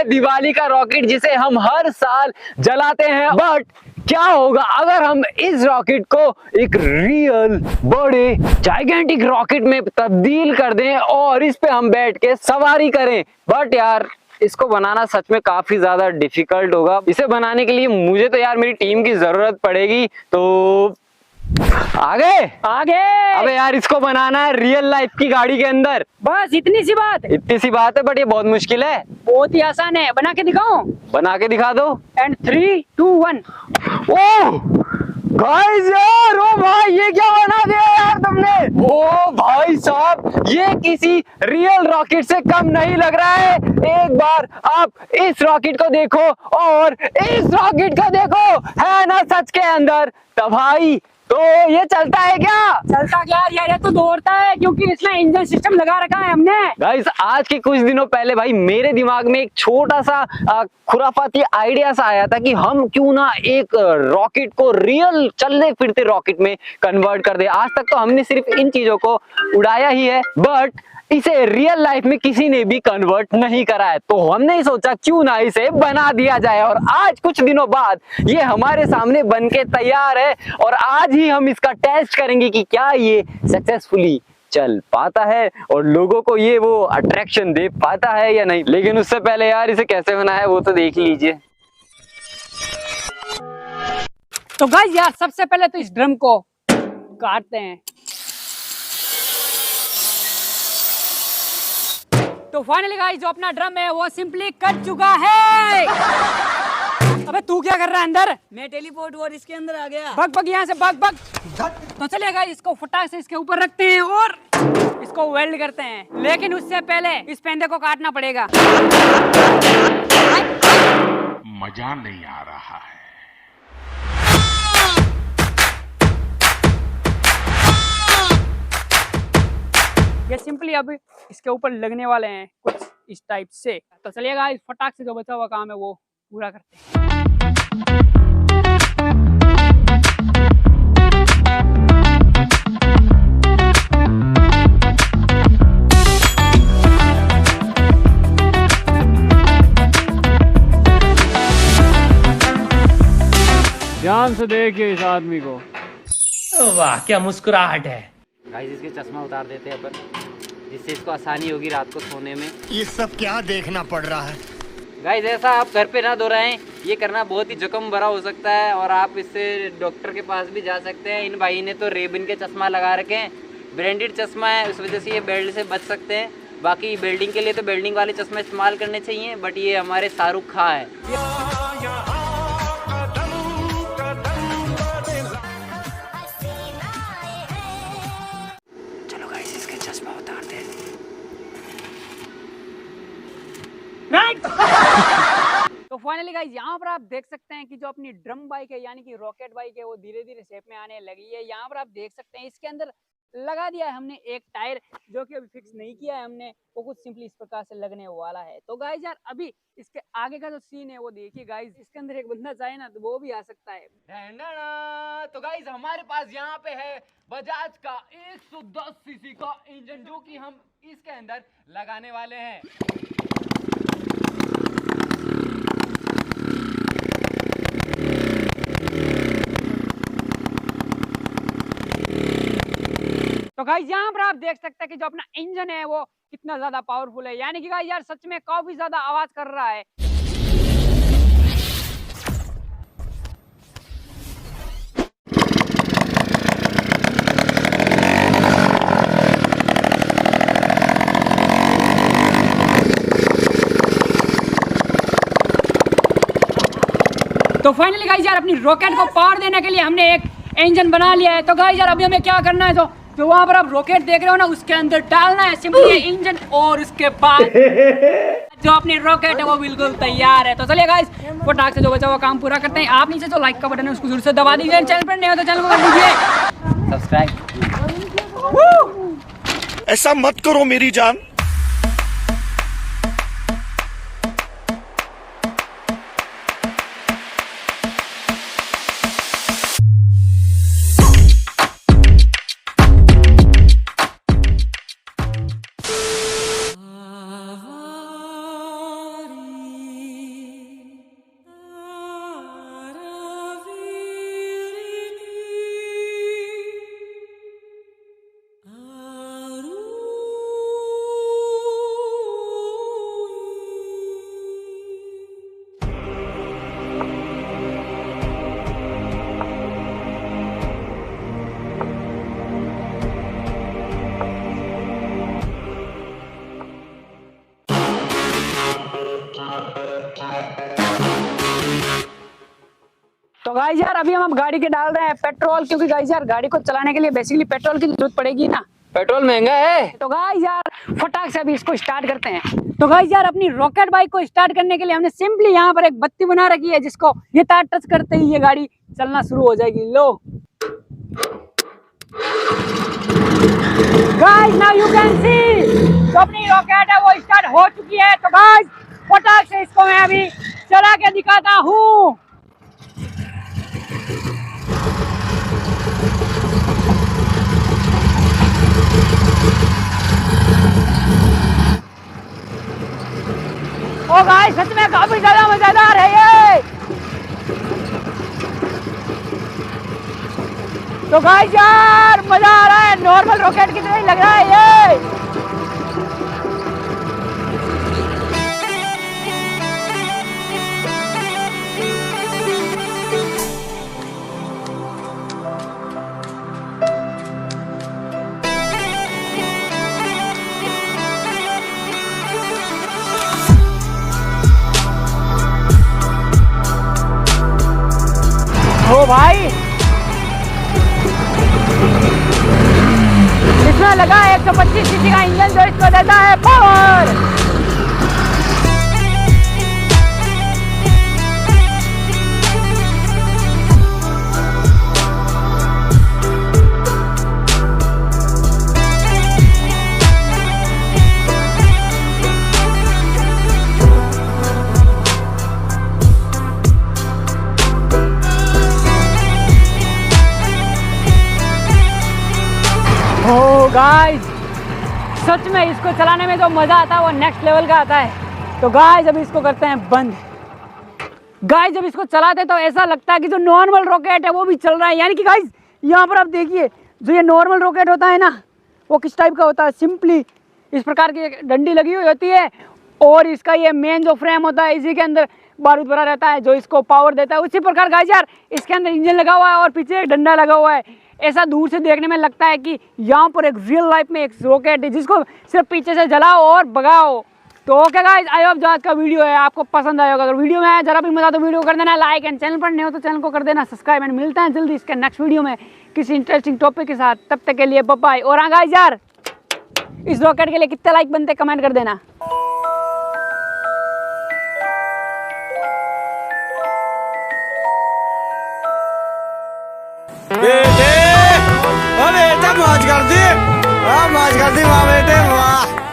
दिवाली का रॉकेट जिसे हम हर साल जलाते हैं। बट क्या होगा अगर हम इस रॉकेट को एक रियल बड़े जाइगेंटिक रॉकेट में तब्दील कर दें और इस पे हम बैठ के सवारी करें। बट यार इसको बनाना सच में काफी ज्यादा डिफिकल्ट होगा। इसे बनाने के लिए मुझे तो यार मेरी टीम की जरूरत पड़ेगी। तो आगे आगे। अबे यार इसको बनाना है रियल लाइफ की गाड़ी के अंदर। बस इतनी सी बात है बट ये बहुत मुश्किल है। बहुत ही आसान है, बना के दिखाओ। बना के दिखा दो। एंड 3, 2, 1। ओह गाइस यार, ओ भाई ये क्या बना दिया यार तुमने। ओ भाई साहब ये किसी रियल रॉकेट से कम नहीं लग रहा है। एक बार आप इस रॉकेट को देखो और इस रॉकेट को देखो, है ना सच के अंदर तबाही। तो ये चलता है क्या? चलता क्या यार, ये तो दौड़ता है क्योंकि इसमें इंजन सिस्टम लगा रखा है हमने। गाइस आज के कुछ दिनों पहले भाई मेरे दिमाग में एक छोटा सा खुराफाती आइडिया सा आया था कि हम क्यों ना एक रॉकेट को रियल चलते फिरते रॉकेट में कन्वर्ट कर दे। आज तक तो हमने सिर्फ इन चीजों को उड़ाया ही है बट इसे रियल लाइफ में किसी ने भी कन्वर्ट नहीं करा है। तो हमने सोचा क्यों ना इसे बना दिया जाए और आज कुछ दिनों बाद ये हमारे सामने बनके तैयार है और आज ही हम इसका टेस्ट करेंगे कि क्या ये सक्सेसफुली चल पाता है और लोगों को ये वो अट्रैक्शन दे पाता है या नहीं। लेकिन उससे पहले यार इसे कैसे बना है वो तो देख लीजिए। तो गाइस यार सबसे पहले तो इस ड्रम को काटते हैं। तो फाइनली गाइस जो अपना ड्रम है वो सिंपली कट चुका है। अबे तू क्या कर रहा है अंदर? मैं टेलीपोर्ट और इसके अंदर आ गया। भाग भाग यहाँ से, भाग भाग। तो चलिए गाइस इसको फटाक से इसके ऊपर रखते हैं और इसको वेल्ड करते हैं। लेकिन उससे पहले इस पेंदे को काटना पड़ेगा। मजा नहीं आ रहा है। ये सिंपली अब इसके ऊपर लगने वाले हैं कुछ इस टाइप से। तो चलिए गाइस फटाक से जो बचा हुआ काम है वो पूरा करते हैं। ध्यान से देखिए इस आदमी को। वाह क्या मुस्कुराहट है। गाइस इसके चश्मा उतार देते हैं अपन, जिससे इसको आसानी होगी रात को सोने में। ये सब क्या देखना पड़ रहा है। गाइस ऐसा आप घर पे ना दोहराएं, ये करना बहुत ही जोखिम भरा हो सकता है और आप इससे डॉक्टर के पास भी जा सकते हैं। इन भाई ने तो रेबिन के चश्मा लगा रखे हैं, ब्रांडेड चश्मा है, उस वजह से ये बेल्ट से बच सकते हैं। बाकी बेल्डिंग के लिए तो बेल्डिंग वाले चश्मा इस्तेमाल करने चाहिए बट ये हमारे शाहरुख खां है। तो फाइनली गाइस यहाँ पर आप देख सकते हैं कि जो अपनी ड्रम बाइक है यानी कि रॉकेट बाइक है वो धीरे धीरे शेप में आने लगी है। यहाँ पर आप देख सकते हैं इसके अंदर लगा दिया है हमने एक टायर, जो कि अभी फिक्स नहीं किया है हमने, वो कुछ सिंपली इस प्रकार से लगने वाला है। तो गाइस यार अभी इसके आगे का जो सीन है वो देखिए गाइस, इसके अंदर एक बंदा चाहे ना तो वो भी आ सकता है। तो गाइस हमारे पास यहाँ पे है बजाज का 110 सीसी का इंजन जो कि हम इसके अंदर लगाने वाले हैं। तो गाइस यहाँ पर आप देख सकते हैं कि जो अपना इंजन है वो कितना ज्यादा पावरफुल है, यानी कि गाइस यार सच में काफी ज्यादा आवाज कर रहा है। तो फाइनली गाइस यार अपनी रॉकेट को पावर देने के लिए हमने एक इंजन बना लिया है। तो गाइस यार अभी हमें क्या करना है, जो वहां पर आप रॉकेट देख रहे हो ना उसके अंदर डालना है सिंपली इंजन और उसके बाद जो अपनी रॉकेट है वो बिल्कुल तैयार है। तो चलिए गाइस फटाक से जो बचा हुआ काम पूरा करते हैं। आप नीचे जो लाइक का बटन है उसको जरूर से दबा दीजिए, चैनल पर नए हो तो चैनल को कर दीजिए सब्सक्राइब। ऐसा मत करो मेरी जान। तो गाइस यार अभी हम गाड़ी के डाल रहे हैं पेट्रोल, क्योंकि गाइस यार गाड़ी को चलाने के लिए बेसिकली पेट्रोल की जरूरत पड़ेगी ना। पेट्रोल महंगा है। तो गाइस यार फटाक से अभी इसको स्टार्ट करते हैं। तो गाइस यार अपनी रॉकेट बाइक को स्टार्ट करने के लिए हमने सिंपली यहाँ पर एक बत्ती बना रखी है, जिसको ये तार टच करते ही ये गाड़ी चलना शुरू हो जाएगी। लो guys now you can see, तो अपनी रॉकेट है वो स्टार्ट हो चुकी है। तो गाइस फटाक से इसको मैं अभी चला के दिखाता हूँ। ओ गाइस सच में काफी ज्यादा मजेदार है ये। तो गाइस यार मजा आ रहा है, नॉर्मल रॉकेट की तरह ही लग रहा है ये। ओ भाई इसमें लगा है 125 सीसी का इंजन, जो इसको देता है पावर। ओ गाइस सच में इसको चलाने में जो मजा आता है वो नेक्स्ट लेवल का आता है। तो गाइस अभी इसको करते हैं बंद। गाइस जब इसको चलाते तो ऐसा लगता है कि जो नॉर्मल रॉकेट है वो भी चल रहा है। यानी कि गाइस यहाँ पर आप देखिए, जो ये नॉर्मल रॉकेट होता है ना वो किस टाइप का होता है, सिंपली इस प्रकार की डंडी लगी हुई होती है और इसका ये मेन जो फ्रेम होता है इसी के अंदर बारूद भरा रहता है जो इसको पावर देता है। उसी प्रकार गाइस यार इसके अंदर इंजन लगा हुआ है और पीछे एक डंडा लगा हुआ है। ऐसा दूर से देखने में लगता है कि यहाँ पर एक रियल लाइफ में एक रॉकेट है जिसको सिर्फ पीछे से जलाओ और भगाओ। तो ओके गाइस, आई होप जो आज का वीडियो है आपको पसंद आया होगा। अगर वीडियो में आया जरा भी मजा तो वीडियो कर देना लाइक, एंड चैनल पर नहीं हो तो चैनल को कर देना सब्सक्राइब। एंड मिलते हैं जल्दी इसके नेक्स्ट वीडियो में किसी इंटरेस्टिंग टॉपिक के साथ। तब तक के लिए बाय बाय। और हाँ गाइस यार इस रॉकेट के लिए कितने लाइक बनते कमेंट कर देना। बेटे, ओ बेटा मौज कर दी, मौज कर दी वाह बेटे वाह।